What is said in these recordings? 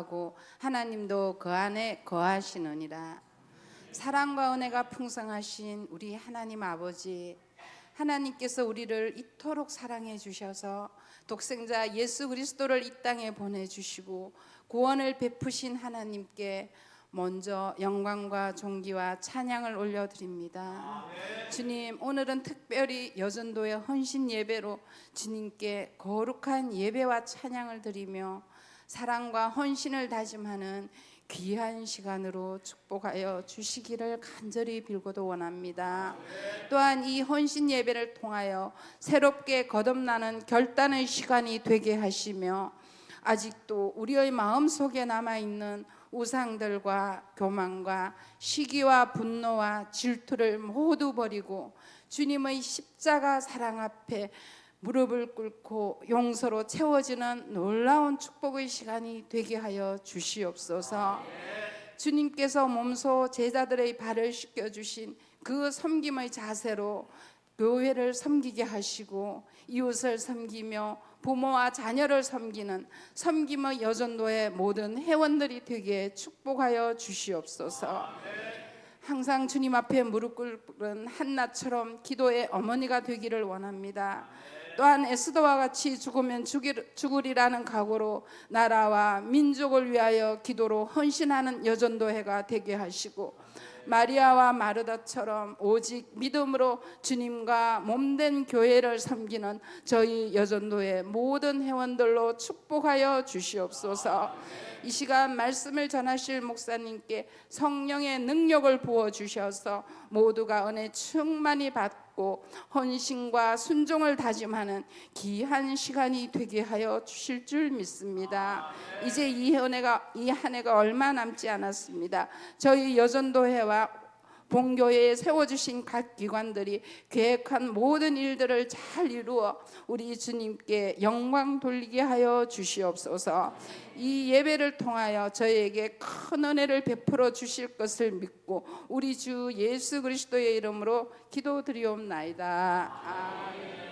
거하고 하나님도 그 안에 거하시느니라. 사랑과 은혜가 풍성하신 우리 하나님 아버지, 하나님께서 우리를 이토록 사랑해 주셔서 독생자 예수 그리스도를 이 땅에 보내주시고 구원을 베푸신 하나님께 먼저 영광과 존귀와 찬양을 올려드립니다. 주님, 오늘은 특별히 여전도의 헌신 예배로 주님께 거룩한 예배와 찬양을 드리며 사랑과 헌신을 다짐하는 귀한 시간으로 축복하여 주시기를 간절히 빌고도 원합니다. 또한 이 헌신 예배를 통하여 새롭게 거듭나는 결단의 시간이 되게 하시며 아직도 우리의 마음속에 남아있는 우상들과 교만과 시기와 분노와 질투를 모두 버리고 주님의 십자가 사랑 앞에 무릎을 꿇고 용서로 채워지는 놀라운 축복의 시간이 되게 하여 주시옵소서. 주님께서 몸소 제자들의 발을 씻겨주신 그 섬김의 자세로 교회를 섬기게 하시고 이웃을 섬기며 부모와 자녀를 섬기는 섬김의 여전도의 모든 회원들이 되게 축복하여 주시옵소서. 항상 주님 앞에 무릎 꿇은 한나처럼 기도의 어머니가 되기를 원합니다. 또한 에스더와 같이 죽으면 죽으리라는 각오로 나라와 민족을 위하여 기도로 헌신하는 여전도회가 되게 하시고 마리아와 마르다처럼 오직 믿음으로 주님과 몸된 교회를 섬기는 저희 여전도의 모든 회원들로 축복하여 주시옵소서. 이 시간 말씀을 전하실 목사님께 성령의 능력을 부어주셔서 모두가 은혜 충만히 받고 헌신과 순종을 다짐하는 귀한 시간이 되게 하여 주실 줄 믿습니다. 이제 이 한 해가 얼마 남지 않았습니다. 저희 여전도회와 본교회에 세워주신 각 기관들이 계획한 모든 일들을 잘 이루어 우리 주님께 영광 돌리게 하여 주시옵소서. 이 예배를 통하여 저희에게 큰 은혜를 베풀어 주실 것을 믿고 우리 주 예수 그리스도의 이름으로 기도드리옵나이다. 아멘.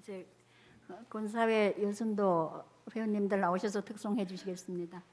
이제 권사회 여전도 회원님들 나오셔서 특송해 주시겠습니다.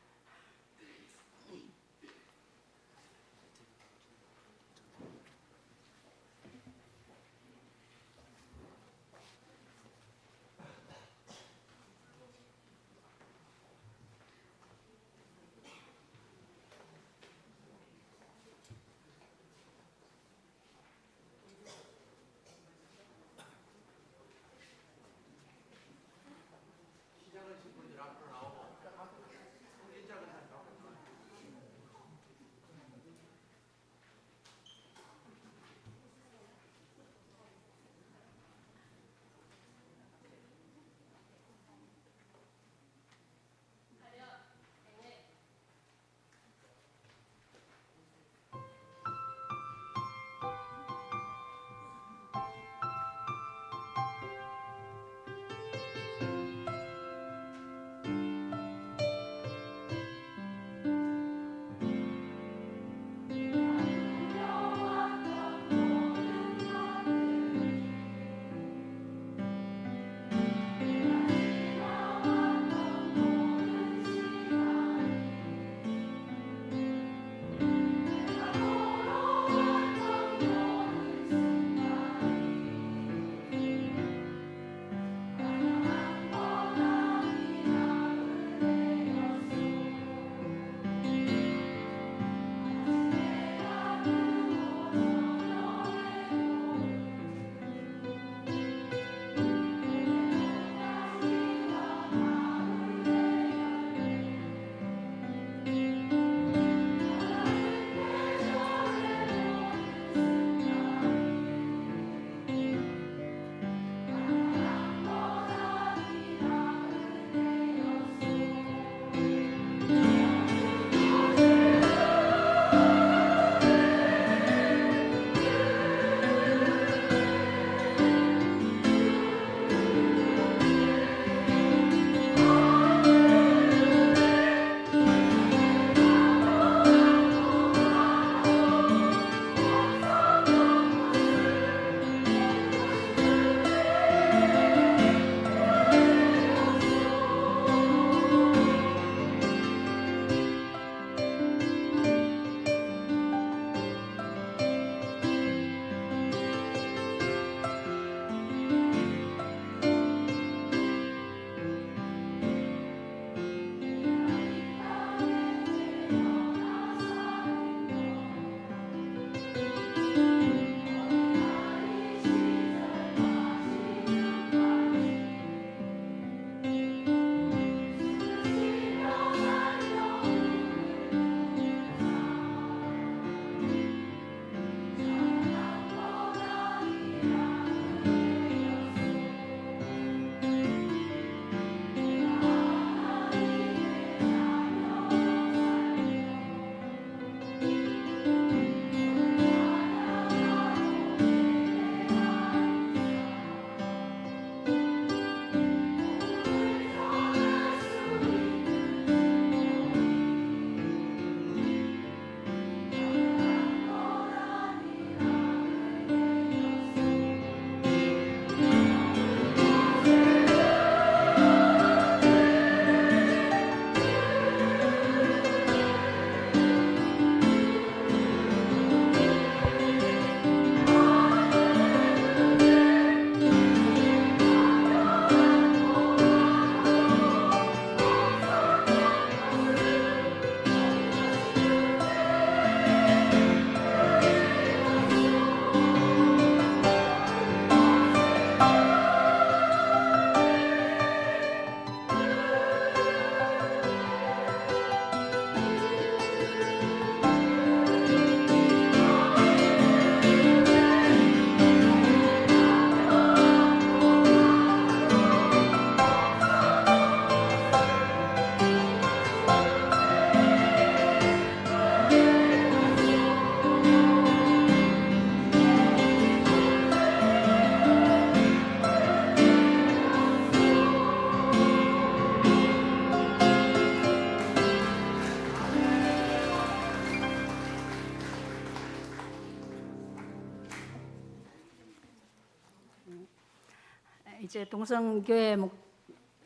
이제 동성교회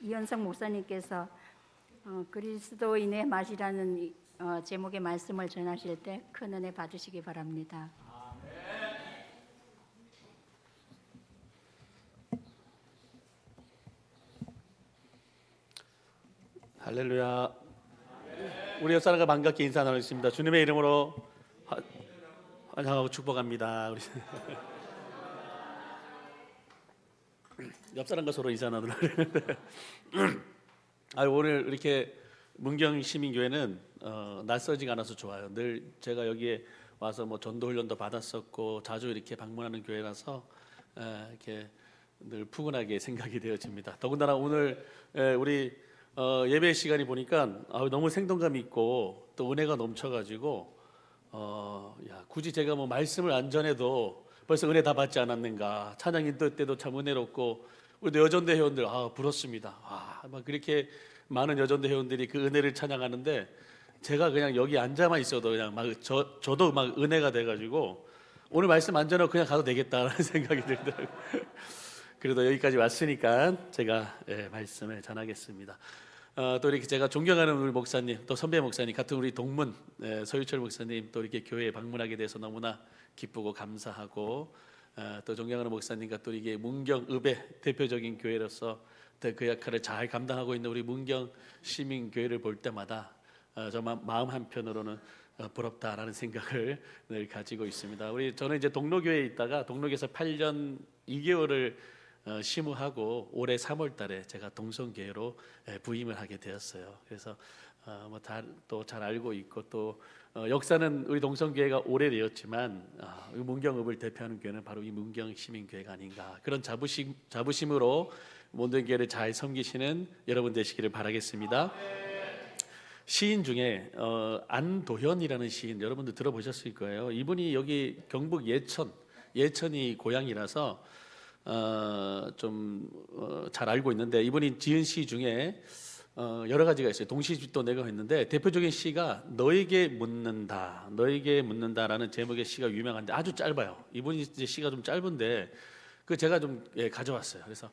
이현성 목사님께서 그리스도인의 맛이라는 제목의 말씀을 전하실 때 큰 은혜 받으시기 바랍니다. 할렐루야. 우리 옆 사람과 반갑게 인사 나누겠습니다. 주님의 이름으로 환영하고 축복합니다. 우리 옆 사람과 서로 인사 나누려 그러는데 오늘 이렇게 문경 시민교회는 낯설지가 않아서 좋아요. 늘 제가 여기에 와서 뭐 전도 훈련도 받았었고 자주 이렇게 방문하는 교회라서 이렇게 늘 푸근하게 생각이 되어집니다. 더군다나 오늘 우리 예배 시간이 보니까 너무 생동감 있고 또 은혜가 넘쳐가지고 굳이 제가 뭐 말씀을 안 전해도 벌써 은혜 다 받지 않았는가. 찬양 인도 때도 참 은혜롭고 우리 여전대 회원들 부럽습니다. 막 그렇게 많은 여전대 회원들이 그 은혜를 찬양하는데 제가 그냥 여기 앉아만 있어도 그냥 막 저도 막 은혜가 돼가지고 오늘 말씀 안 전하고 그냥 가도 되겠다라는 생각이 들더라고요. 그래도 여기까지 왔으니까 제가 말씀을 전하겠습니다. 또 이렇게 제가 존경하는 우리 목사님, 또 선배 목사님, 같은 우리 동문 서유철 목사님 또 이렇게 교회에 방문하게 돼서 너무나 기쁘고 감사하고 또 존경하는 목사님과 또 이게 문경읍의 대표적인 교회로서 그 역할을 잘 감당하고 있는 우리 문경 시민 교회를 볼 때마다 정말 마음 한편으로는 부럽다라는 생각을 늘 가지고 있습니다. 저는 이제 동로교회에 있다가 동로교에서 8년 2개월을 심우하고 올해 3월달에 제가 동성교회로 부임을 하게 되었어요. 그래서 또 잘 알고 있고 또 역사는 우리 동성교회가 오래되었지만 문경읍을 대표하는 교회는 바로 이 문경 시민교회가 아닌가. 그런 자부심으로 모든 교회를 잘 섬기시는 여러분 되시기를 바라겠습니다. 시인 중에 안도현이라는 시인 여러분들 들어보셨을 거예요. 이분이 여기 경북 예천이 고향이라서 좀 잘 알고 있는데 이분이 지은 시 중에 여러 가지가 있어요. 동시집도 내가 했는데 대표적인 시가 너에게 묻는다라는 제목의 시가 유명한데 아주 짧아요. 이분이 이제 시가 좀 짧은데 그 제가 좀 가져왔어요. 그래서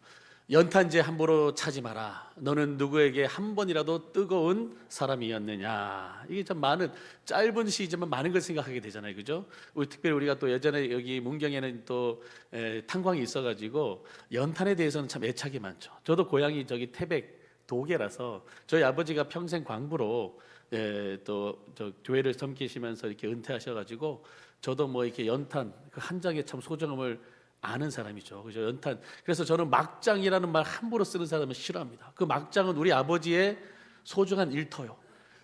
연탄재 함부로 차지 마라. 너는 누구에게 한 번이라도 뜨거운 사람이었느냐. 이게 참 많은 짧은 시지만 많은 걸 생각하게 되잖아요, 그죠? 특별히 우리가 또 예전에 여기 문경에는 또 탄광이 있어가지고 연탄에 대해서는 참 애착이 많죠. 저도 고향이 저기 태백 도계라서 저희 아버지가 평생 광부로 또 저 교회를 섬기시면서 이렇게 은퇴하셔가지고 저도 뭐 이렇게 연탄 그 한 장의 참 소중함을 아는 사람이죠. 그죠? 연탄. 그래서 저는 막장이라는 말 함부로 쓰는 사람은 싫어합니다. 그 막장은 우리 아버지의 소중한 일터요.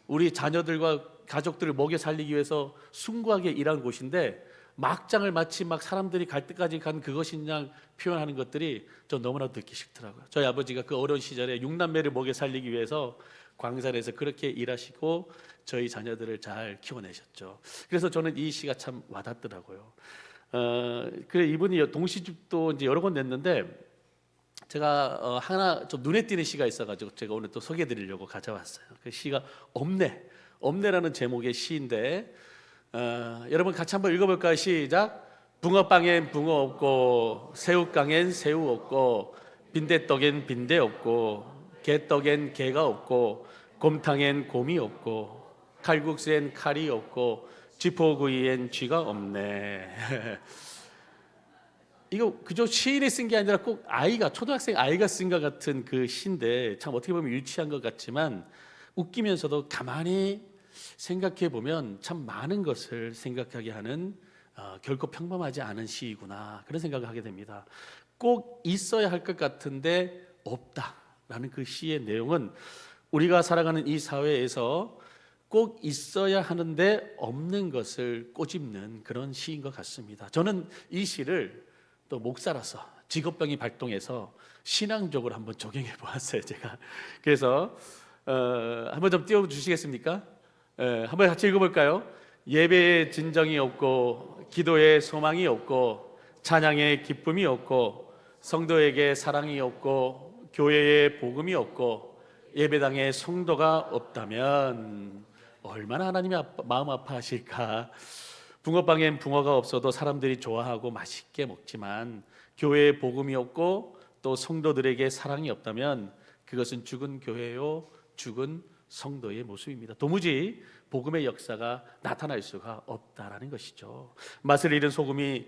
우리 자녀들과 가족들을 먹여 살리기 위해서 숭고하게 일한 곳인데 막장을 마치 막 사람들이 갈 때까지 간 그것인 양 표현하는 것들이 저 너무나 듣기 싫더라고요. 저희 아버지가 그 어려운 시절에 6남매를 먹여 살리기 위해서 광산에서 그렇게 일하시고 저희 자녀들을 잘 키워내셨죠. 그래서 저는 이 시가 참 와닿더라고요. 그래 이분이 동시집도 이제 여러 권 냈는데 제가 하나 좀 눈에 띄는 시가 있어가지고 제가 오늘 또 소개해드리려고 가져왔어요. 그 시가 엄내라는 제목의 시인데 여러분 같이 한번 읽어볼까요? 시작. 붕어빵엔 붕어 없고 새우깡엔 새우 없고 빈대떡엔 빈대 없고 개떡엔 개가 없고 곰탕엔 곰이 없고 칼국수엔 칼이 없고 쥐포구이엔 쥐가 없네. 이거 그저 시인이 쓴 게 아니라 꼭 초등학생 아이가 쓴 것 같은 그 시인데 참 어떻게 보면 유치한 것 같지만 웃기면서도 가만히 생각해 보면 참 많은 것을 생각하게 하는 결코 평범하지 않은 시이구나 그런 생각을 하게 됩니다. 꼭 있어야 할 것 같은데 없다라는 그 시의 내용은 우리가 살아가는 이 사회에서 꼭 있어야 하는데 없는 것을 꼬집는 그런 시인 것 같습니다. 저는 이 시를 또 목사라서 직업병이 발동해서 신앙적으로 한번 적용해 보았어요. 제가 그래서 한번 좀 띄워주시겠습니까? 한번 같이 읽어볼까요? 예배에 진정이 없고 기도에 소망이 없고 찬양에 기쁨이 없고 성도에게 사랑이 없고 교회에 복음이 없고 예배당에 성도가 없다면 얼마나 하나님이 마음 아파하실까. 붕어빵엔 붕어가 없어도 사람들이 좋아하고 맛있게 먹지만 교회에 복음이 없고 또 성도들에게 사랑이 없다면 그것은 죽은 교회요, 죽은 성도의 모습입니다. 도무지 복음의 역사가 나타날 수가 없다라는 것이죠. 맛을 잃은 소금이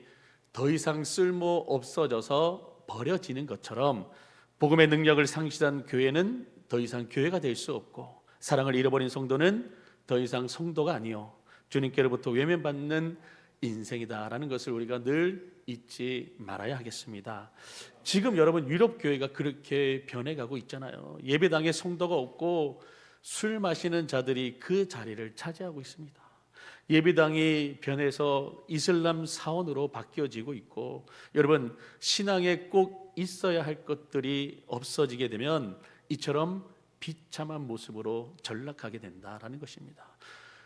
더 이상 쓸모 없어져서 버려지는 것처럼 복음의 능력을 상실한 교회는 더 이상 교회가 될 수 없고, 사랑을 잃어버린 성도는 더 이상 성도가 아니요 주님께로부터 외면받는 인생이다라는 것을 우리가 늘 잊지 말아야 하겠습니다. 지금 여러분 유럽 교회가 그렇게 변해가고 있잖아요. 예배당에 성도가 없고 술 마시는 자들이 그 자리를 차지하고 있습니다. 예배당이 변해서 이슬람 사원으로 바뀌어지고 있고, 여러분 신앙에 꼭 있어야 할 것들이 없어지게 되면 이처럼 비참한 모습으로 전락하게 된다라는 것입니다.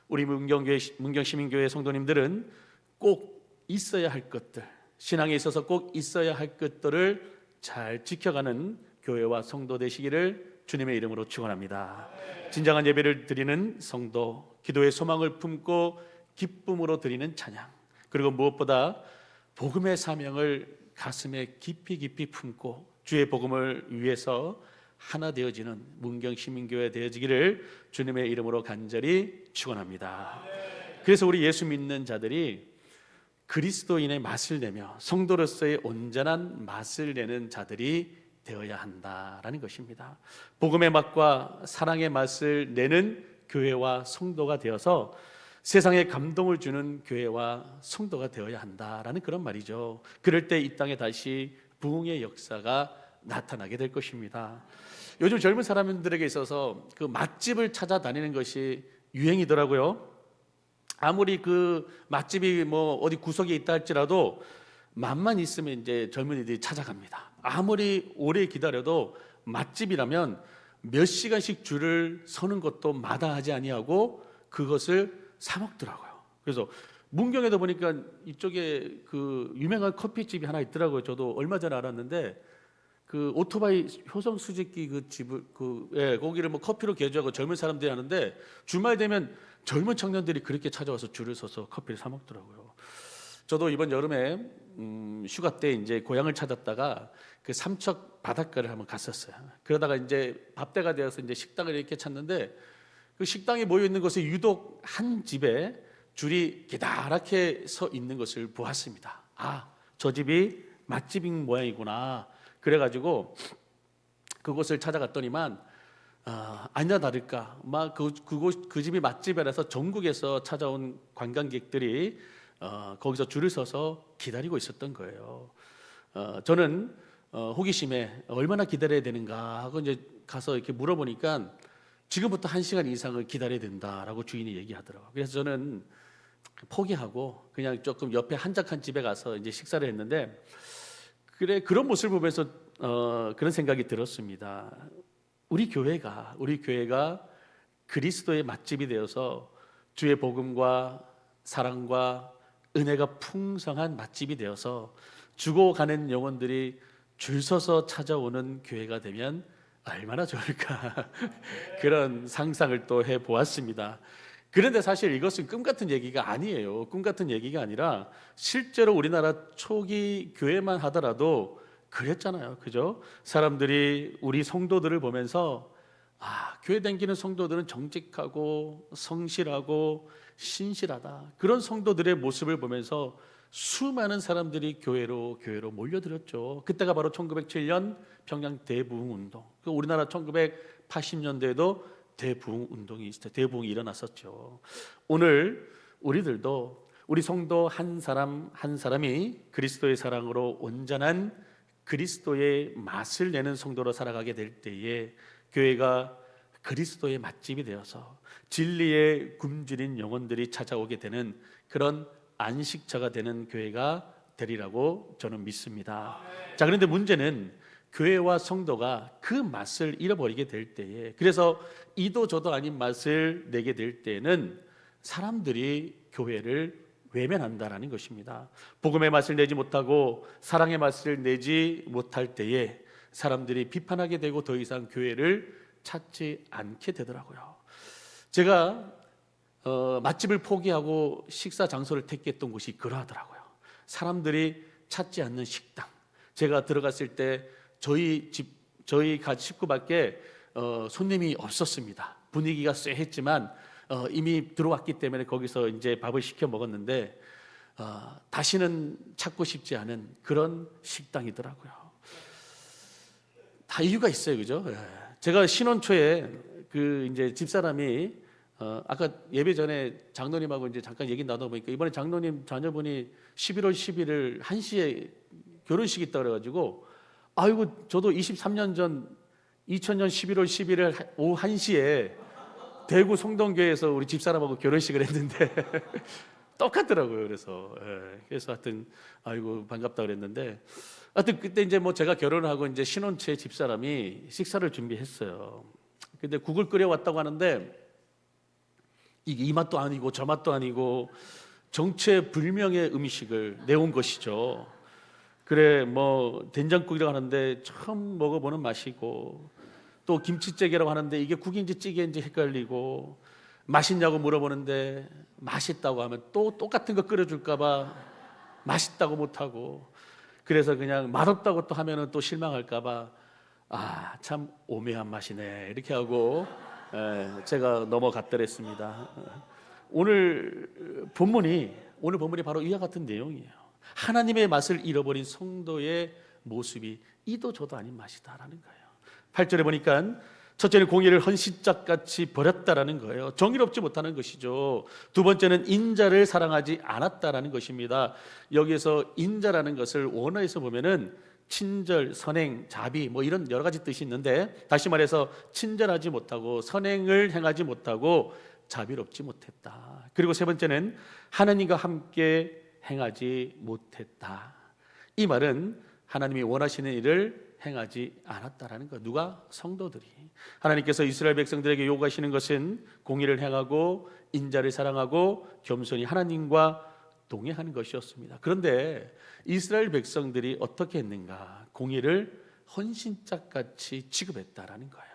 우리 문경시민교회 성도님들은 꼭 있어야 할 것들, 신앙에 있어서 꼭 있어야 할 것들을 잘 지켜가는 교회와 성도 되시기를 주님의 이름으로 축원합니다. 진정한 예배를 드리는 성도, 기도의 소망을 품고 기쁨으로 드리는 찬양, 그리고 무엇보다 복음의 사명을 가슴에 깊이 품고 주의 복음을 위해서 하나 되어지는 문경시민교회 되어지기를 주님의 이름으로 간절히 축원합니다. 그래서 우리 예수 믿는 자들이 그리스도인의 맛을 내며 성도로서의 온전한 맛을 내는 자들이 되어야 한다라는 것입니다. 복음의 맛과 사랑의 맛을 내는 교회와 성도가 되어서 세상에 감동을 주는 교회와 성도가 되어야 한다라는 그런 말이죠. 그럴 때 이 땅에 다시 부흥의 역사가 나타나게 될 것입니다. 요즘 젊은 사람들에게 있어서 그 맛집을 찾아다니는 것이 유행이더라고요. 아무리 그 맛집이 뭐 어디 구석에 있다 할지라도 맛만 있으면 이제 젊은이들이 찾아갑니다. 아무리 오래 기다려도 맛집이라면 몇 시간씩 줄을 서는 것도 마다하지 아니하고 그것을 사 먹더라고요. 그래서 문경에도 보니까 이쪽에 그 유명한 커피집이 하나 있더라고요. 저도 얼마 전에 알았는데 그 오토바이 효성 수집기 그 집을 거기를 뭐 커피로 개조하고 젊은 사람들이 하는데 주말 되면 젊은 청년들이 그렇게 찾아와서 줄을 서서 커피를 사 먹더라고요. 저도 이번 여름에 휴가 때 이제 고향을 찾았다가 그 삼척 바닷가를 한번 갔었어요. 그러다가 이제 밥때가 되어서 이제 식당을 이렇게 찾는데 그 식당에 모여 있는 곳에 유독 한 집에 줄이 기다랗게 서 있는 것을 보았습니다. 아, 저 집이 맛집인 모양이구나. 그래가지고 그곳을 찾아갔더니만 아니나 다를까 막 그 집이 맛집이라서 전국에서 찾아온 관광객들이 거기서 줄을 서서 기다리고 있었던 거예요. 저는 호기심에 얼마나 기다려야 되는가 하고 이제 가서 이렇게 물어보니까 지금부터 1시간 이상을 기다려야 된다라고 주인이 얘기하더라고요. 그래서 저는 포기하고 그냥 조금 옆에 한적한 집에 가서 이제 식사를 했는데, 그런 모습을 보면서 그런 생각이 들었습니다. 우리 교회가 그리스도의 맛집이 되어서 주의 복음과 사랑과 은혜가 풍성한 맛집이 되어서 죽어가는 영혼들이 줄 서서 찾아오는 교회가 되면 얼마나 좋을까 그런 상상을 또 해보았습니다. 그런데 사실 이것은 꿈 같은 얘기가 아니에요. 꿈 같은 얘기가 아니라 실제로 우리나라 초기 교회만 하더라도 그랬잖아요. 그죠? 사람들이 우리 성도들을 보면서 교회 다니는 성도들은 정직하고 성실하고 신실하다. 그런 성도들의 모습을 보면서 수많은 사람들이 교회로 몰려들었죠. 그때가 바로 1907년 평양 대부흥운동. 우리나라 1980년대에도 대부흥이 일어났었죠. 오늘 우리들도 우리 성도 한 사람 한 사람이 그리스도의 사랑으로 온전한 그리스도의 맛을 내는 성도로 살아가게 될 때에 교회가 그리스도의 맛집이 되어서 진리의 굶주린 영혼들이 찾아오게 되는 그런 안식처가 되는 교회가 되리라고 저는 믿습니다. 자, 그런데 문제는 교회와 성도가 그 맛을 잃어버리게 될 때에, 그래서 이도 저도 아닌 맛을 내게 될 때에는 사람들이 교회를 외면한다라는 것입니다. 복음의 맛을 내지 못하고 사랑의 맛을 내지 못할 때에 사람들이 비판하게 되고 더 이상 교회를 찾지 않게 되더라고요. 제가 맛집을 포기하고 식사 장소를 택했던 곳이 그러하더라고요. 사람들이 찾지 않는 식당. 제가 들어갔을 때 저희 식구밖에 손님이 없었습니다. 분위기가 쎄했지만 이미 들어왔기 때문에 거기서 이제 밥을 시켜 먹었는데 다시는 찾고 싶지 않은 그런 식당이더라고요. 다 이유가 있어요, 그죠? 예. 제가 신혼 초에 그 이제 집사람이 아까 예배 전에 장로님하고 이제 잠깐 얘기 나눠보니까 이번에 장로님 자녀분이 11월 11일 1시에 결혼식이 있다 그래가지고 아이고 저도 23년 전 2000년 11월 11일 오후 1시에 대구 성동교회에서 우리 집사람하고 결혼식을 했는데 똑같더라고요. 그래서 하여튼 아이고 반갑다 그랬는데 하여튼 그때 이제 뭐 제가 결혼을 하고 이제 신혼초에 집사람이 식사를 준비했어요. 근데 국을 끓여왔다고 하는데 이게 이 맛도 아니고 저 맛도 아니고 정체불명의 음식을 내온 것이죠. 그래 뭐 된장국이라고 하는데 처음 먹어보는 맛이고 또 김치찌개라고 하는데 이게 국인지 찌개인지 헷갈리고 맛있냐고 물어보는데 맛있다고 하면 또 똑같은 거 끓여줄까 봐 맛있다고 못하고 그래서 그냥 맛없다고 또 하면은 또 실망할까 봐 아, 참 오묘한 맛이네 이렇게 하고 제가 넘어갔더랬습니다. 오늘 본문이 바로 이와 같은 내용이에요. 하나님의 맛을 잃어버린 성도의 모습이 이도 저도 아닌 맛이다라는 거예요. 8절에 보니까 첫째는 공의를 헌신짝같이 버렸다라는 거예요. 정의롭지 못하는 것이죠. 두 번째는 인자를 사랑하지 않았다라는 것입니다. 여기에서 인자라는 것을 원어에서 보면은 친절, 선행, 자비 뭐 이런 여러 가지 뜻이 있는데 다시 말해서 친절하지 못하고 선행을 행하지 못하고 자비롭지 못했다. 그리고 세 번째는 하나님과 함께 행하지 못했다. 이 말은 하나님이 원하시는 일을 행하지 않았다라는 것. 누가? 성도들이. 하나님께서 이스라엘 백성들에게 요구하시는 것은 공의를 행하고 인자를 사랑하고 겸손히 하나님과 동행하는 것이었습니다. 그런데 이스라엘 백성들이 어떻게 했는가? 공의를 헌신짝같이 취급했다라는 거예요.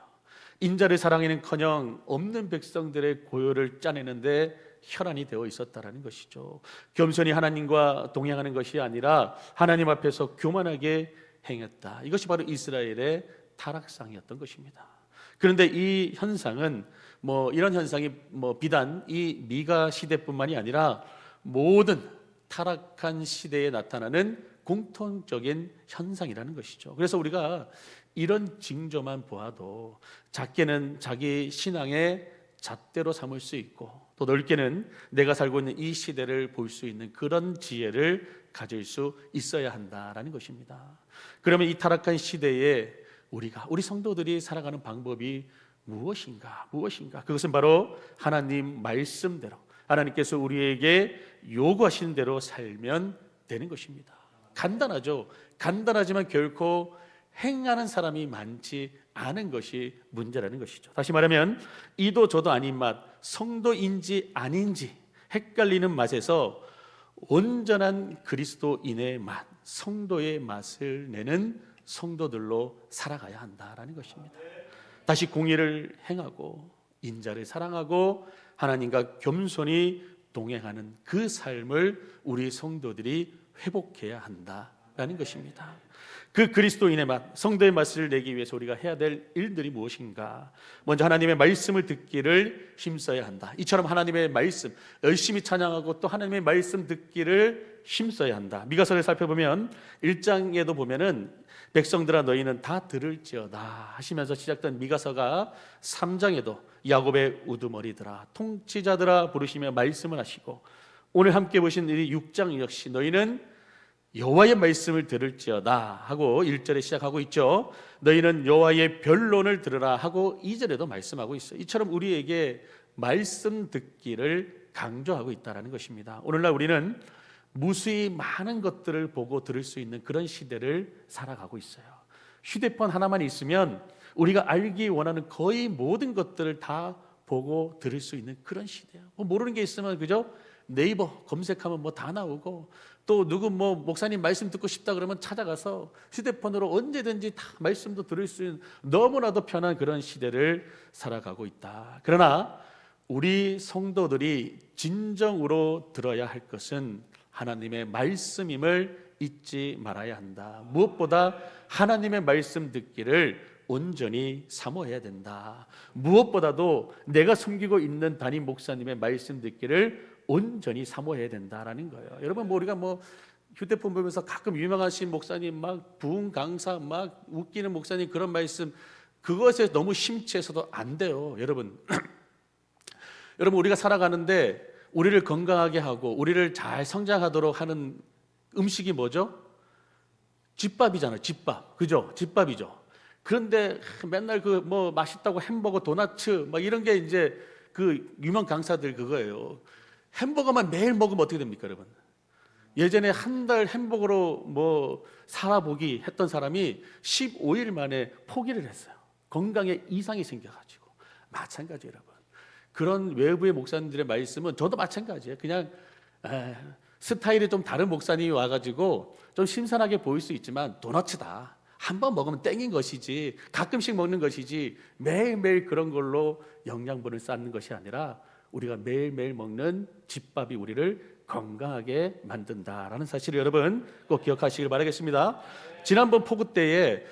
인자를 사랑하는커녕 없는 백성들의 고요를 짜내는데 혈안이 되어 있었다라는 것이죠. 겸손히 하나님과 동행하는 것이 아니라 하나님 앞에서 교만하게 행했다. 이것이 바로 이스라엘의 타락상이었던 것입니다. 그런데 이 현상은 이런 현상이 비단 이 미가 시대뿐만이 아니라 모든 타락한 시대에 나타나는 공통적인 현상이라는 것이죠. 그래서 우리가 이런 징조만 보아도 작게는 자기 신앙의 잣대로 삼을 수 있고 또 넓게는 내가 살고 있는 이 시대를 볼 수 있는 그런 지혜를 가질 수 있어야 한다라는 것입니다. 그러면 이 타락한 시대에 우리 성도들이 살아가는 방법이 무엇인가? 그것은 바로 하나님 말씀대로 하나님께서 우리에게 요구하신 대로 살면 되는 것입니다. 간단하죠. 간단하지만 결코 행하는 사람이 많지 않은 것이 문제라는 것이죠. 다시 말하면 이도 저도 아닌 맛, 성도인지 아닌지 헷갈리는 맛에서 온전한 그리스도인의 맛, 성도의 맛을 내는 성도들로 살아가야 한다라는 것입니다. 다시 공의를 행하고 인자를 사랑하고 하나님과 겸손히 동행하는 그 삶을 우리 성도들이 회복해야 한다라는 것입니다. 그 그리스도인의 맛, 성도의 맛을 내기 위해서 우리가 해야 될 일들이 무엇인가? 먼저 하나님의 말씀을 듣기를 힘써야 한다. 이처럼 하나님의 말씀 열심히 찬양하고 또 하나님의 말씀 듣기를 힘써야 한다. 미가서를 살펴보면 1장에도 보면은 백성들아 너희는 다 들을지어다 하시면서 시작된 미가서가 3장에도 야곱의 우두머리들아 통치자들아 부르시며 말씀을 하시고 오늘 함께 보신 이 6장 역시 너희는 여호와의 말씀을 들을지어다 하고 1절에 시작하고 있죠. 너희는 여호와의 변론을 들으라 하고 2절에도 말씀하고 있어요. 이처럼 우리에게 말씀 듣기를 강조하고 있다는 것입니다. 오늘날 우리는 무수히 많은 것들을 보고 들을 수 있는 그런 시대를 살아가고 있어요. 휴대폰 하나만 있으면 우리가 알기 원하는 거의 모든 것들을 다 보고 들을 수 있는 그런 시대예요. 모르는 게 있으면 그죠? 네이버 검색하면 다 나오고 또 누구 목사님 말씀 듣고 싶다 그러면 찾아가서 휴대폰으로 언제든지 다 말씀도 들을 수 있는 너무나도 편한 그런 시대를 살아가고 있다. 그러나 우리 성도들이 진정으로 들어야 할 것은 하나님의 말씀임을 잊지 말아야 한다. 무엇보다 하나님의 말씀 듣기를 온전히 사모해야 된다. 무엇보다도 내가 섬기고 있는 담임 목사님의 말씀 듣기를 온전히 사모해야 된다라는 거예요. 여러분, 우리가 휴대폰 보면서 가끔 유명하신 목사님 막 부흥 강사 막 웃기는 목사님 그런 말씀, 그것에 너무 심취해서도 안 돼요. 여러분 여러분, 우리가 살아가는데 우리를 건강하게 하고 우리를 잘 성장하도록 하는 음식이 뭐죠? 집밥이잖아요. 집밥. 그죠? 집밥이죠. 그런데 맨날 맛있다고 햄버거, 도너츠 막 이런 게 이제 그 유명 강사들 그거예요. 햄버거만 매일 먹으면 어떻게 됩니까, 여러분? 예전에 한 달 햄버거로 살아보기 했던 사람이 15일 만에 포기를 했어요. 건강에 이상이 생겨가지고. 마찬가지예요, 여러분. 그런 외부의 목사님들의 말씀은 저도 마찬가지예요. 그냥 스타일이 좀 다른 목사님이 와가지고 좀 신선하게 보일 수 있지만 도너츠다. 한 번 먹으면 땡인 것이지, 가끔씩 먹는 것이지 매일매일 그런 걸로 영양분을 쌓는 것이 아니라 우리가 매일매일 먹는 집밥이 우리를 건강하게 만든다라는 사실을 여러분 꼭 기억하시길 바라겠습니다. 지난번 폭우 때에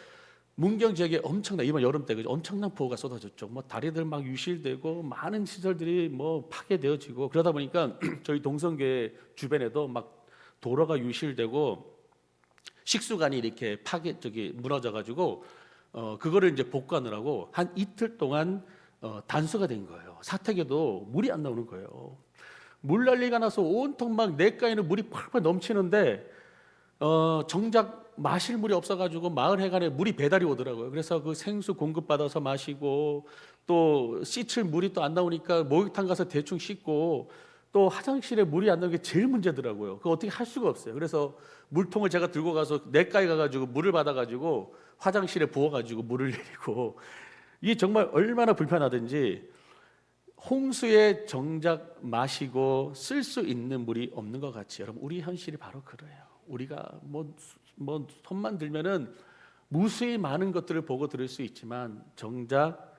문경 지역에 이번 여름 때 엄청난 폭우가 쏟아졌죠. 다리들 막 유실되고 많은 시설들이 파괴되어지고 그러다 보니까 저희 동성교회 주변에도 막 도로가 유실되고 식수관이 이렇게 무너져가지고 그거를 이제 복구하느라고 한 이틀 동안 단수가 된 거예요. 사택에도 물이 안 나오는 거예요. 물난리가 나서 온통 막 냇가에는 물이 펄펄 넘치는데 정작 마실 물이 없어가지고 마을 해관에 물이 배달이 오더라고요. 그래서 그 생수 공급받아서 마시고 또 씻을 물이 또 안 나오니까 목욕탕 가서 대충 씻고 또 화장실에 물이 안 나오는 게 제일 문제더라고요. 그거 어떻게 할 수가 없어요. 그래서 물통을 제가 들고 가서 냇가에 가가지고 물을 받아가지고 화장실에 부어가지고 물을 내리고, 이게 정말 얼마나 불편하든지 홍수에 정작 마시고 쓸 수 있는 물이 없는 것 같이, 여러분 우리 현실이 바로 그래요. 우리가 손만 들면은 무수히 많은 것들을 보고 들을 수 있지만 정작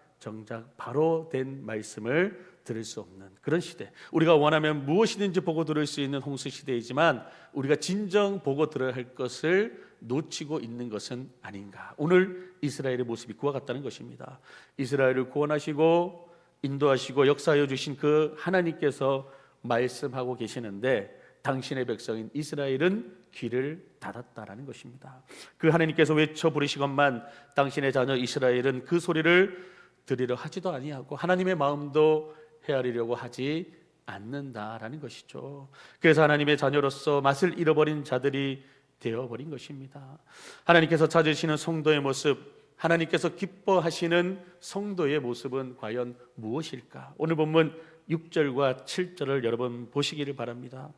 바로 된 말씀을 들을 수 없는 그런 시대. 우리가 원하면 무엇이든지 보고 들을 수 있는 홍수 시대이지만 우리가 진정 보고 들어야 할 것을 놓치고 있는 것은 아닌가. 오늘 이스라엘의 모습이 그와 같다는 것입니다. 이스라엘을 구원하시고 인도하시고 역사하여 주신 그 하나님께서 말씀하고 계시는데 당신의 백성인 이스라엘은 귀를 닫았다라는 것입니다. 그 하나님께서 외쳐 부르시건만 당신의 자녀 이스라엘은 그 소리를 들으려 하지도 아니하고 하나님의 마음도 헤아리려고 하지 않는다라는 것이죠. 그래서 하나님의 자녀로서 맛을 잃어버린 자들이 되어버린 것입니다. 하나님께서 찾으시는 성도의 모습, 하나님께서 기뻐하시는 성도의 모습은 과연 무엇일까? 오늘 본문 6절과 7절을 여러분 보시기를 바랍니다.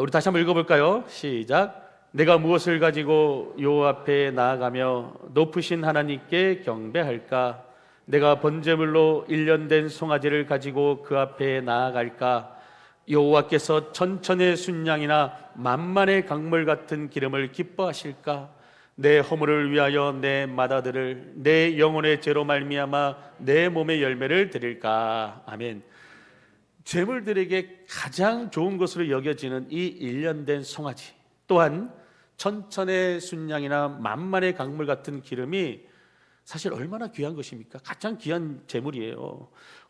우리 다시 한번 읽어볼까요? 시작. 내가 무엇을 가지고 여호와 앞에 나아가며 높으신 하나님께 경배할까? 내가 번제물로 1년 된 송아지를 가지고 그 앞에 나아갈까? 여호와께서 천천의 순양이나 만만의 강물 같은 기름을 기뻐하실까? 내 허물을 위하여 내 맏아들을 내 영혼의 죄로 말미암아 내 몸의 열매를 드릴까? 아멘. 제물들에게 가장 좋은 것으로 여겨지는 이 1년 된 송아지, 또한 천천의 순양이나 만만의 강물 같은 기름이 사실 얼마나 귀한 것입니까? 가장 귀한 제물이에요.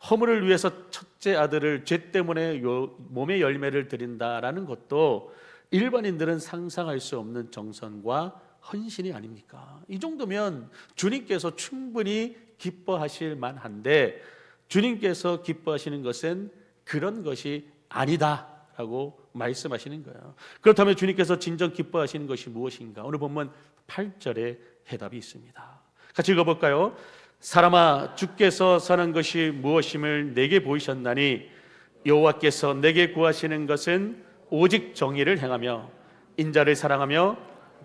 허물을 위해서 첫째 아들을 죄 때문에 몸의 열매를 드린다라는 것도 일반인들은 상상할 수 없는 정성과 헌신이 아닙니까? 이 정도면 주님께서 충분히 기뻐하실 만한데 주님께서 기뻐하시는 것은 그런 것이 아니다라고 말씀하시는 거예요. 그렇다면 주님께서 진정 기뻐하시는 것이 무엇인가? 오늘 본문 8절에 해답이 있습니다. 같이 읽어볼까요? 사람아, 주께서 선한 것이 무엇임을 내게 보이셨나니 여호와께서 내게 구하시는 것은 오직 정의를 행하며 인자를 사랑하며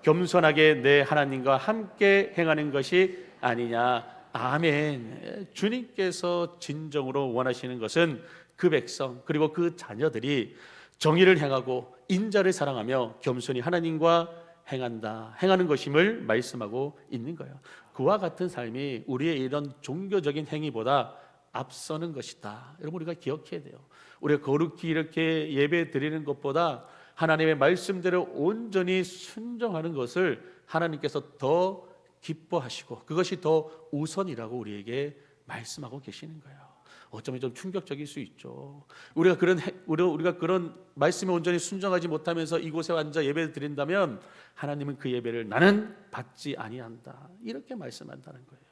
겸손하게 내 하나님과 함께 행하는 것이 아니냐. 아멘. 주님께서 진정으로 원하시는 것은 그 백성 그리고 그 자녀들이 정의를 행하고 인자를 사랑하며 겸손히 하나님과 행하는 것임을 말씀하고 있는 거예요. 그와 같은 삶이 우리의 이런 종교적인 행위보다 앞서는 것이다. 여러분 우리가 기억해야 돼요. 우리가 거룩히 이렇게 예배 드리는 것보다 하나님의 말씀대로 온전히 순종하는 것을 하나님께서 더 기뻐하시고 그것이 더 우선이라고 우리에게 말씀하고 계시는 거예요. 어쩌면 좀 충격적일 수 있죠. 우리가 그런 말씀에 온전히 순종하지 못하면서 이곳에 앉아 예배를 드린다면 하나님은 그 예배를 나는 받지 아니한다, 이렇게 말씀한다는 거예요.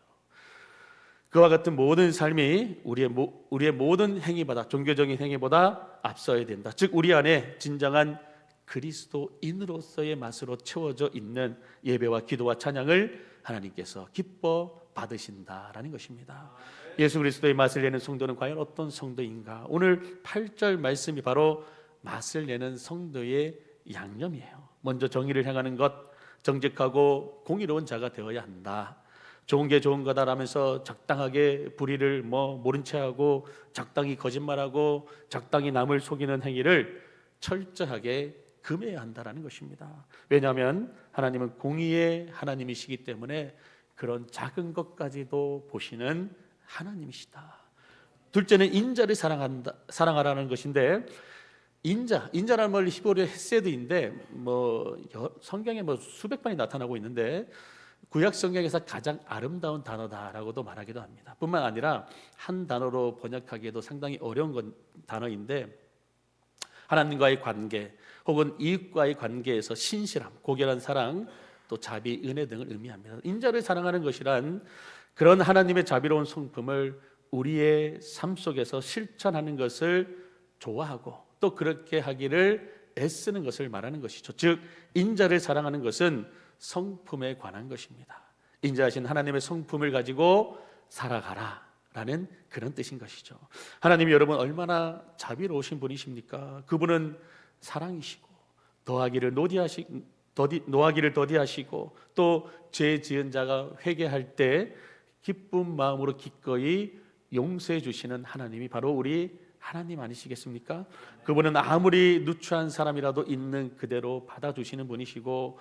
그와 같은 모든 삶이 우리의 모든 행위보다, 종교적인 행위보다 앞서야 된다. 즉 우리 안에 진정한 그리스도인으로서의 맛으로 채워져 있는 예배와 기도와 찬양을 하나님께서 기뻐 받으신다라는 것입니다. 예수 그리스도의 맛을 내는 성도는 과연 어떤 성도인가? 오늘 8절 말씀이 바로 맛을 내는 성도의 양념이에요. 먼저 정의를 행하는 것, 정직하고 공의로운 자가 되어야 한다. 좋은 게 좋은 거다라면서 적당하게 불의를 모른 채하고 적당히 거짓말하고 적당히 남을 속이는 행위를 철저하게 금해야 한다라는 것입니다. 왜냐하면 하나님은 공의의 하나님이시기 때문에 그런 작은 것까지도 보시는 하나님이시다. 둘째는 인자를 사랑하라는 것인데, 인자라는 말 히브리어 헤세드인데 성경에 수백 번이 나타나고 있는데 구약 성경에서 가장 아름다운 단어다라고도 말하기도 합니다. 뿐만 아니라 한 단어로 번역하기에도 상당히 어려운 단어인데, 하나님과의 관계 혹은 이웃과의 관계에서 신실함, 고결한 사랑, 또 자비, 은혜 등을 의미합니다. 인자를 사랑하는 것이란 그런 하나님의 자비로운 성품을 우리의 삶 속에서 실천하는 것을 좋아하고 또 그렇게 하기를 애쓰는 것을 말하는 것이죠. 즉 인자를 사랑하는 것은 성품에 관한 것입니다. 인자하신 하나님의 성품을 가지고 살아가라 라는 그런 뜻인 것이죠. 하나님이 여러분 얼마나 자비로우신 분이십니까? 그분은 사랑이시고 노하기를 더디하시고 또 죄 지은 자가 회개할 때 기쁜 마음으로 기꺼이 용서해 주시는 하나님이 바로 우리 하나님 아니시겠습니까? 그분은 아무리 누추한 사람이라도 있는 그대로 받아주시는 분이시고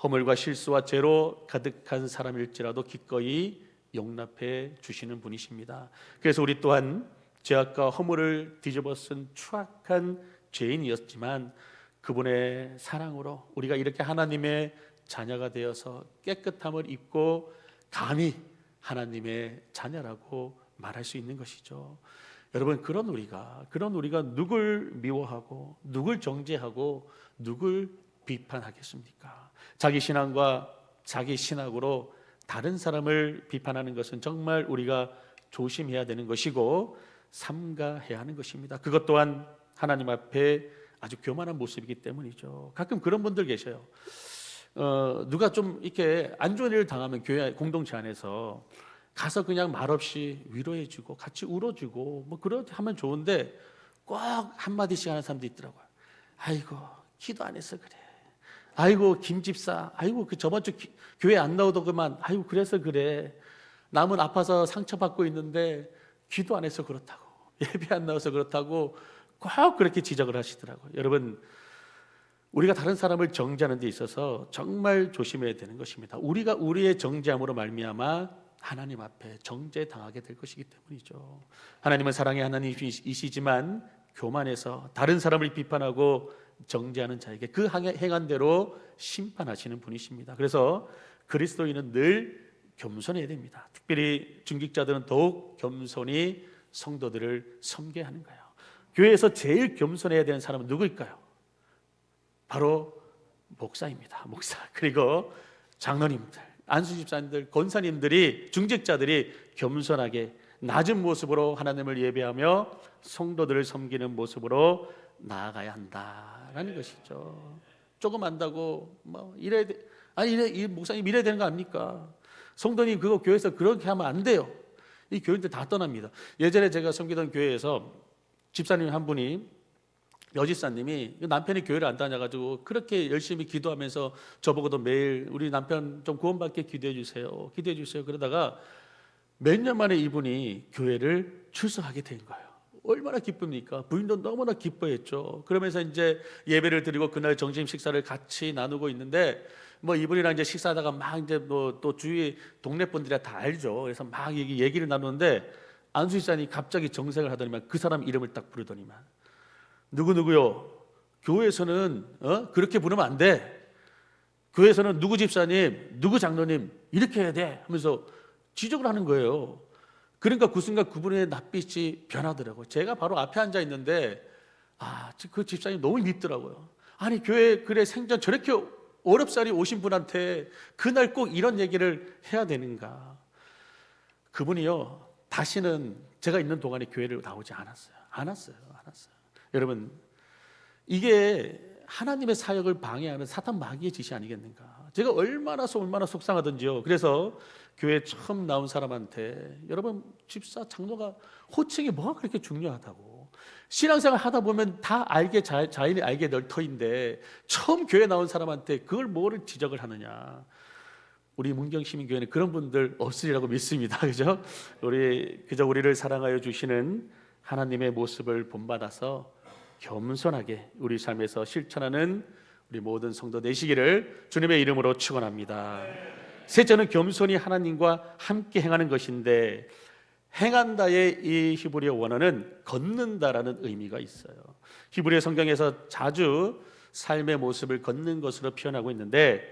허물과 실수와 죄로 가득한 사람일지라도 기꺼이 용납해 주시는 분이십니다. 그래서 우리 또한 죄악과 허물을 뒤집어 쓴 추악한 죄인이었지만 그분의 사랑으로 우리가 이렇게 하나님의 자녀가 되어서 깨끗함을 입고 감히 하나님의 자녀라고 말할 수 있는 것이죠. 여러분 그런 우리가 누굴 미워하고 누굴 정죄하고 누굴 비판하겠습니까? 자기 신앙과 자기 신학으로 다른 사람을 비판하는 것은 정말 우리가 조심해야 되는 것이고 삼가해야 하는 것입니다. 그것 또한 하나님 앞에 아주 교만한 모습이기 때문이죠. 가끔 그런 분들 계셔요. 누가 좀 이렇게 안 좋은 일을 당하면 교회 공동체 안에서 가서 그냥 말없이 위로해주고 같이 울어주고 그렇게 하면 좋은데 꼭 한마디씩 하는 사람도 있더라고요. 아이고 기도 안 해서 그래. 아이고 김 집사, 아이고 그 저번 주 교회 안 나오더구만. 아이고 그래서 그래. 남은 아파서 상처받고 있는데 기도 안 해서 그렇다고, 예배 안 나와서 그렇다고 꼭 그렇게 지적을 하시더라고요. 여러분 우리가 다른 사람을 정죄하는 데 있어서 정말 조심해야 되는 것입니다. 우리가 우리의 정죄함으로 말미암아 하나님 앞에 정죄당하게 될 것이기 때문이죠. 하나님은 사랑의 하나님이시지만 교만해서 다른 사람을 비판하고 정죄하는 자에게 그 행한 대로 심판하시는 분이십니다. 그래서 그리스도인은 늘 겸손해야 됩니다. 특별히 중직자들은 더욱 겸손히 성도들을 섬겨야 하는 거예요. 교회에서 제일 겸손해야 되는 사람은 누구일까요? 바로 목사입니다. 목사. 그리고 장로님들, 안수집사님들, 권사님들이, 중직자들이 겸손하게 낮은 모습으로 하나님을 예배하며 성도들을 섬기는 모습으로 나아가야 한다라는 것이죠. 조금 안다고 이래야 돼. 이 목사님 이래야 되는 거 아닙니까? 성도님 그거 교회에서 그렇게 하면 안 돼요. 이 교인들 다 떠납니다. 예전에 제가 섬기던 교회에서 집사님 한 분이, 여집사님이 남편이 교회를 안 다녀가지고 그렇게 열심히 기도하면서 저보고도 매일 우리 남편 좀 구원받게 기도해 주세요, 기도해 주세요. 그러다가 몇 년 만에 이분이 교회를 출석하게 된 거예요. 얼마나 기쁩니까? 부인도 너무나 기뻐했죠. 그러면서 이제 예배를 드리고 그날 점심 식사를 같이 나누고 있는데 이분이랑 이제 식사하다가 막 이제 또 주위 동네 분들이 다 알죠. 그래서 막 얘기를 나누는데 안수집사님이 갑자기 정색을 하더니만 그 사람 이름을 딱 부르더니만 누구누구요? 교회에서는 그렇게 부르면 안 돼. 교회에서는 누구 집사님, 누구 장로님 이렇게 해야 돼 하면서 지적을 하는 거예요. 그러니까 그 순간 그분의 낯빛이 변하더라고요. 제가 바로 앞에 앉아 있는데 그 집사님 너무 밉더라고요. 아니 교회 그래 생전 저렇게 어렵사리 오신 분한테 그날 꼭 이런 얘기를 해야 되는가. 그분이요 다시는 제가 있는 동안에 교회를 나오지 않았어요. 여러분 이게 하나님의 사역을 방해하는 사탄 마귀의 짓이 아니겠는가. 제가 얼마나 속상하던지요. 그래서 교회 처음 나온 사람한테 여러분 집사 장로가 호칭이 뭐가 그렇게 중요하다고. 신앙생활 하다 보면 다 자인이 알게 될 터인데 처음 교회 나온 사람한테 그걸 뭐를 지적을 하느냐. 우리 문경시민교회는 그런 분들 없으리라고 믿습니다. 그죠? 그저 우리를 사랑하여 주시는 하나님의 모습을 본받아서 겸손하게 우리 삶에서 실천하는 우리 모든 성도 되시기를 주님의 이름으로 축원합니다. 셋째는 겸손히 하나님과 함께 행하는 것인데, 행한다의 이 히브리어 원어는 걷는다라는 의미가 있어요. 히브리어 성경에서 자주 삶의 모습을 걷는 것으로 표현하고 있는데,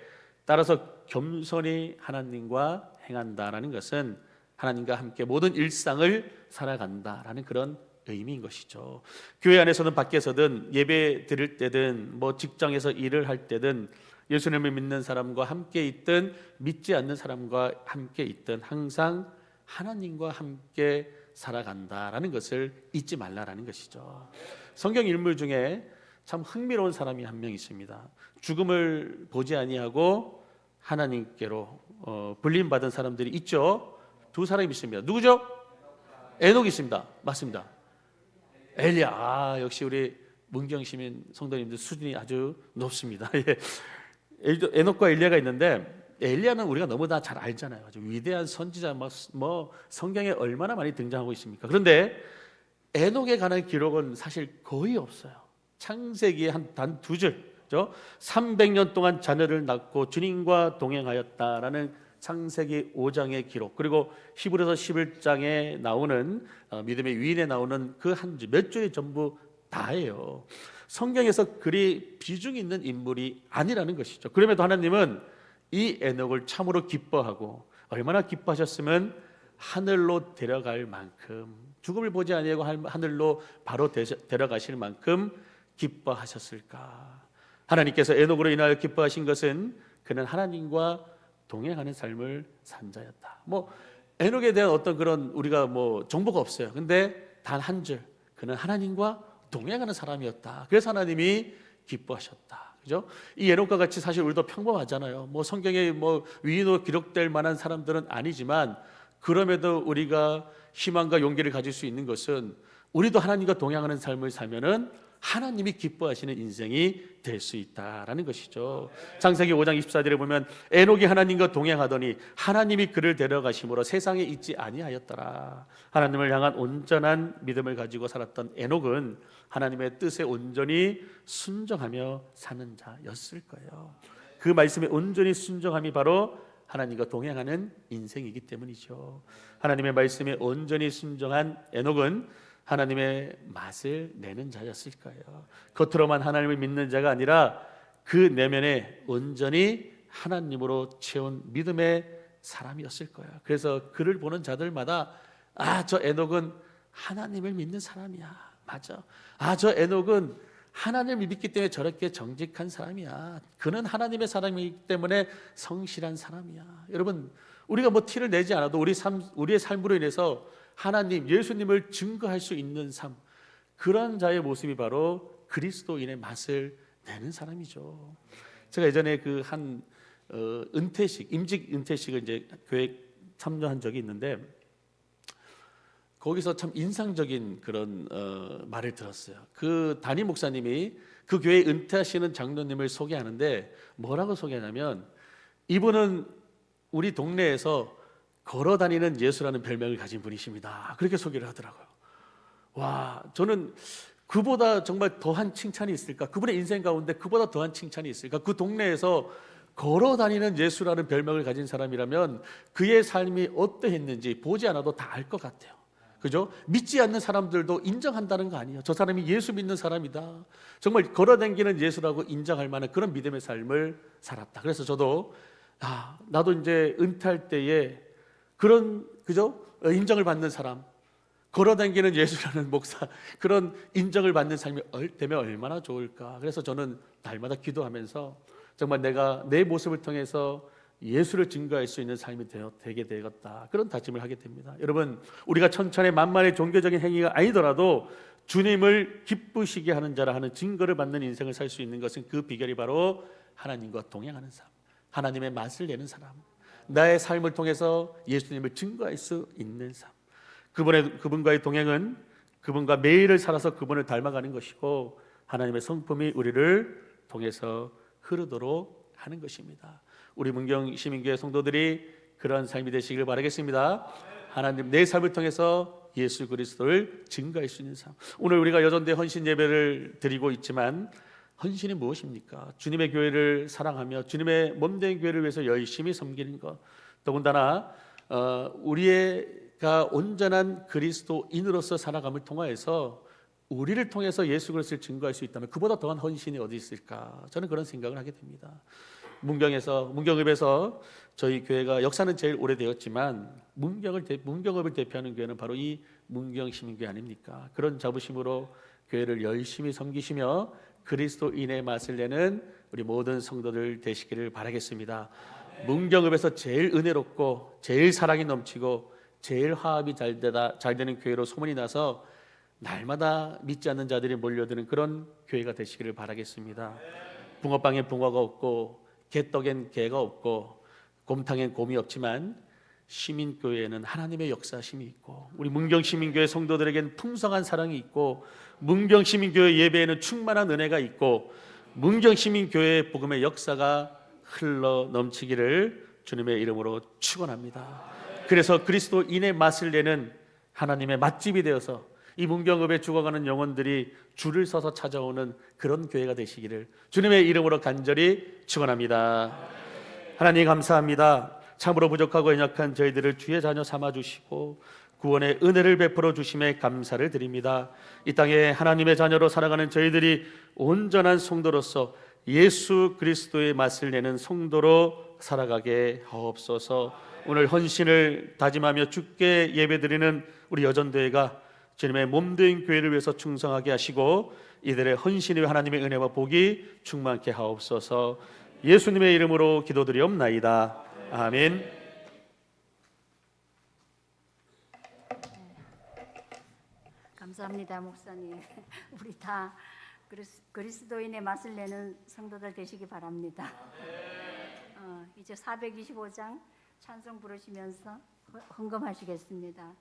따라서 겸손히 하나님과 행한다라는 것은 하나님과 함께 모든 일상을 살아간다라는 그런 의미인 것이죠. 교회 안에서든 밖에서든 예배 드릴 때든 직장에서 일을 할 때든 예수님을 믿는 사람과 함께 있든 믿지 않는 사람과 함께 있든 항상 하나님과 함께 살아간다라는 것을 잊지 말라라는 것이죠. 성경 인물 중에 참 흥미로운 사람이 한 명 있습니다. 죽음을 보지 아니하고 하나님께로 불림받은 사람들이 있죠. 두 사람이 있습니다. 누구죠? 에녹이 있습니다. 맞습니다. 엘리야. 역시 우리 문경시민 성도님들 수준이 아주 높습니다. 에녹과 엘리야가 있는데, 엘리야는 우리가 너무 다 잘 알잖아요. 아주 위대한 선지자, 성경에 얼마나 많이 등장하고 있습니까? 그런데 에녹에 관한 기록은 사실 거의 없어요. 창세기에 단 두 줄, 300년 동안 자녀를 낳고 주님과 동행하였다라는 창세기 5장의 기록, 그리고 히브리서 11장에 나오는 믿음의 위인에 나오는 그 한 줄, 몇 줄이 전부 다예요. 성경에서 그리 비중 있는 인물이 아니라는 것이죠. 그럼에도 하나님은 이 에녹을 참으로 기뻐하고, 얼마나 기뻐하셨으면 하늘로 데려갈 만큼, 죽음을 보지 아니하고 하늘로 바로 데려가실 만큼 기뻐하셨을까. 하나님께서 에녹으로 인하여 기뻐하신 것은 그는 하나님과 동행하는 삶을 산 자였다. 에녹에 대한 어떤 그런 우리가 정보가 없어요. 근데 단 한 줄, 그는 하나님과 동행하는 사람이었다. 그래서 하나님이 기뻐하셨다. 그죠? 이 에녹과 같이 사실 우리도 평범하잖아요. 성경에 위인으로 기록될 만한 사람들은 아니지만, 그럼에도 우리가 희망과 용기를 가질 수 있는 것은 우리도 하나님과 동행하는 삶을 살면은 하나님이 기뻐하시는 인생이 될 수 있다라는 것이죠. 창세기 5장 24절에 보면 에녹이 하나님과 동행하더니 하나님이 그를 데려가심으로 세상에 있지 아니하였더라. 하나님을 향한 온전한 믿음을 가지고 살았던 에녹은 하나님의 뜻에 온전히 순종하며 사는 자였을 거예요. 그 말씀에 온전히 순종함이 바로 하나님과 동행하는 인생이기 때문이죠. 하나님의 말씀에 온전히 순종한 에녹은 하나님의 맛을 내는 자였을 거예요. 겉으로만 하나님을 믿는 자가 아니라 그 내면에 온전히 하나님으로 채운 믿음의 사람이었을 거예요. 그래서 그를 보는 자들마다 저 에녹은 하나님을 믿는 사람이야. 맞아. 저 에녹은 하나님을 믿기 때문에 저렇게 정직한 사람이야. 그는 하나님의 사람이기 때문에 성실한 사람이야. 여러분, 우리가 티를 내지 않아도 우리의 삶으로 인해서 하나님, 예수님을 증거할 수 있는 삶, 그런 자의 모습이 바로 그리스도인의 맛을 내는 사람이죠. 제가 예전에 은퇴식, 임직 은퇴식을 이제 교회 참여한 적이 있는데, 거기서 참 인상적인 그런 말을 들었어요. 그 담임 목사님이 그 교회 은퇴하시는 장로님을 소개하는데 뭐라고 소개하냐면, 이분은 우리 동네에서 걸어다니는 예수라는 별명을 가진 분이십니다. 그렇게 소개를 하더라고요. 와, 저는 그보다 정말 더한 칭찬이 있을까? 그분의 인생 가운데 그보다 더한 칭찬이 있을까? 그 동네에서 걸어다니는 예수라는 별명을 가진 사람이라면 그의 삶이 어떠했는지 보지 않아도 다 알 것 같아요. 그죠? 믿지 않는 사람들도 인정한다는 거 아니에요. 저 사람이 예수 믿는 사람이다. 정말 걸어다니는 예수라고 인정할 만한 그런 믿음의 삶을 살았다. 그래서 저도 나도 이제 은퇴할 때에 그런 그죠? 인정을 받는 사람, 걸어다니는 예수라는 목사, 그런 인정을 받는 삶이 되면 얼마나 좋을까. 그래서 저는 날마다 기도하면서 정말 내가 내 모습을 통해서 예수를 증거할 수 있는 삶이 되게 되었다, 그런 다짐을 하게 됩니다. 여러분, 우리가 천천의 만만의 종교적인 행위가 아니더라도 주님을 기쁘시게 하는 자라 하는 증거를 받는 인생을 살 수 있는 것은 그 비결이 바로 하나님과 동행하는 삶, 하나님의 맛을 내는 사람, 나의 삶을 통해서 예수님을 증거할 수 있는 삶. 그분과의 동행은 그분과 매일을 살아서 그분을 닮아가는 것이고, 하나님의 성품이 우리를 통해서 흐르도록 하는 것입니다. 우리 문경 시민교회 성도들이 그런 삶이 되시길 바라겠습니다. 하나님, 내 삶을 통해서 예수 그리스도를 증거할 수 있는 삶. 오늘 우리가 여전대 헌신 예배를 드리고 있지만, 헌신이 무엇입니까? 주님의 교회를 사랑하며 주님의 몸된 교회를 위해서 열심히 섬기는 것. 더군다나 우리가 온전한 그리스도인으로서 살아감을 통하여서 우리를 통해서 예수 그리스도를 증거할 수 있다면 그보다 더한 헌신이 어디 있을까? 저는 그런 생각을 하게 됩니다. 문경읍에서 저희 교회가 역사는 제일 오래되었지만 문경읍을 대표하는 교회는 바로 이 문경시민교회 아닙니까? 그런 자부심으로 교회를 열심히 섬기시며 그리스도인의 맛을 내는 우리 모든 성도들 되시기를 바라겠습니다. 문경읍에서 제일 은혜롭고 제일 사랑이 넘치고 제일 화합이 잘 되는 교회로 소문이 나서 날마다 믿지 않는 자들이 몰려드는 그런 교회가 되시기를 바라겠습니다. 붕어빵엔 붕어가 없고 개떡엔 개가 없고 곰탕엔 곰이 없지만 시민교회에는 하나님의 역사심이 있고, 우리 문경시민교회 성도들에게는 풍성한 사랑이 있고, 문경시민교회 예배에는 충만한 은혜가 있고, 문경시민교회의 복음의 역사가 흘러 넘치기를 주님의 이름으로 축원합니다. 그래서 그리스도인의 맛을 내는 하나님의 맛집이 되어서 이 문경읍에 죽어가는 영혼들이 줄을 서서 찾아오는 그런 교회가 되시기를 주님의 이름으로 간절히 축원합니다. 하나님 감사합니다. 참으로 부족하고 연약한 저희들을 주의 자녀 삼아주시고 구원의 은혜를 베풀어 주심에 감사를 드립니다. 이 땅에 하나님의 자녀로 살아가는 저희들이 온전한 성도로서 예수 그리스도의 맛을 내는 성도로 살아가게 하옵소서. 오늘 헌신을 다짐하며 주께 예배드리는 우리 여전도회가 주님의 몸된 교회를 위해서 충성하게 하시고 이들의 헌신이 하나님의 은혜와 복이 충만케 하옵소서. 예수님의 이름으로 기도드리옵나이다. 아멘. 감사합니다, 목사님. 우리 다 그리스도인의 맛을 내는 성도들 되시기 바랍니다. 이제 425장 찬송 부르시면서 헌금하시겠습니다.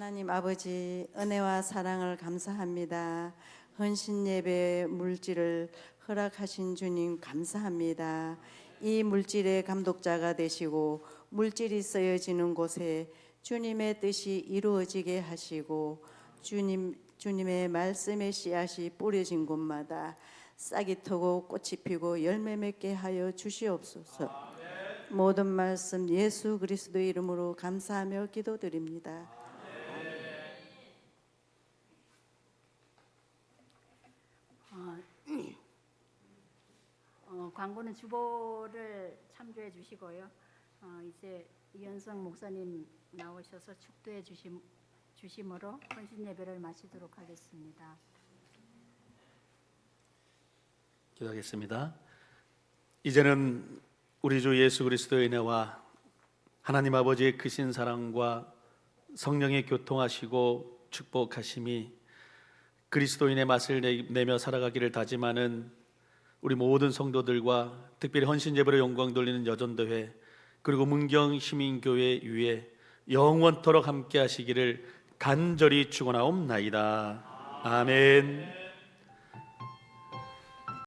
하나님 아버지, 은혜와 사랑을 감사합니다. 헌신 예배 물질을 허락하신 주님 감사합니다. 이 물질의 감독자가 되시고 물질이 쓰여지는 곳에 주님의 뜻이 이루어지게 하시고 주님의 말씀의 씨앗이 뿌려진 곳마다 싹이 트고 꽃이 피고 열매 맺게 하여 주시옵소서. 모든 말씀 예수 그리스도의 이름으로 감사하며 기도드립니다. 광고는 주보를 참조해 주시고요. 이제 이현성 목사님 나오셔서 축도해 주심으로 헌신 예배를 마치도록 하겠습니다. 기도하겠습니다. 이제는 우리 주 예수 그리스도의 은혜와 하나님 아버지의 크신 사랑과 성령의 교통하시고 축복하심이 그리스도인의 맛을 내며 살아가기를 다짐하는 우리 모든 성도들과 특별히 헌신 예배로 영광 돌리는 여전도회 그리고 문경 시민교회 위에 영원토록 함께 하시기를 간절히 축원하옵나이다. 아멘.